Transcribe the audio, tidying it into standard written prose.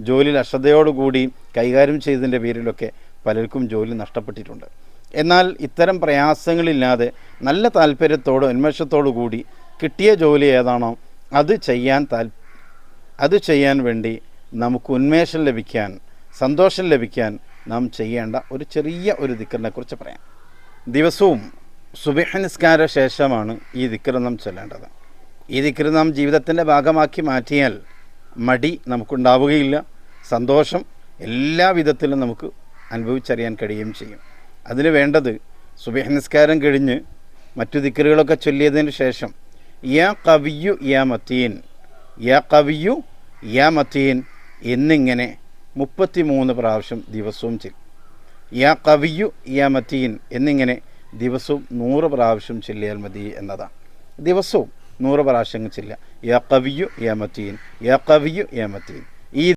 ജോലിയിൽ അശ്രദ്ധയോടുകൂടി കൈകാര്യം ചെയ്തതിൻ്റെ പേരിലൊക്കെ പലർക്കും ജോലി നഷ്ടപ്പെട്ടിട്ടുണ്ട്. എന്നാൽ ഇത്തരം പ്രയാസങ്ങളില്ലാതെ നല്ല താല്പര്യത്തോടും ഉന്മേഷത്തോടു കൂടി കിട്ടിയ ജോലി ഏതാണോ അത് ചെയ്യാൻ വേണ്ടി നമുക്ക് ഉന്മേഷം ലഭിക്കാൻ, സന്തോഷം ലഭിക്കാൻ നാം ചെയ്യേണ്ട ഒരു ചെറിയ ഒരു ദിക്റിനെ കുറിച്ച് പറയാം. ദിവസവും സുബ്ഹ് നിസ്കാര ശേഷമാണ് ഈ ദിക്ർ നാം ചൊല്ലേണ്ടത്. ഈ ദിക്ർ നാം ജീവിതത്തിൻ്റെ ഭാഗമാക്കി മാറ്റിയാൽ മടി നമുക്കുണ്ടാവുകയില്ല, സന്തോഷം എല്ലാ വിധത്തിലും നമുക്ക് അനുഭവിച്ചറിയാൻ കഴിയുകയും ചെയ്യും. അതിന് വേണ്ടത് സുബ്ഹ് നിസ്കാരം കഴിഞ്ഞ് മറ്റു ദിക്റുകളൊക്കെ ചൊല്ലിയതിന് ശേഷം യാ ഖവിയ്യു യാ മതീൻ, യാ ഖവിയ്യു യാ മതീൻ എന്നിങ്ങനെ 33 പ്രാവശ്യം ദിവസവും ചൊല്ലും. യാ ഖവിയ്യു യാ മതീൻ എന്നിങ്ങനെ ദിവസവും 100 പ്രാവശ്യം ചൊല്ലിയാൽ മതി എന്നതാണ്. ദിവസവും 100 പ്രാവശ്യം ചൊല്ലുക. യാ ഖവിയ്യു യാ മതീൻ, യാ ഖവിയ്യു യാ മതീൻ. ഈ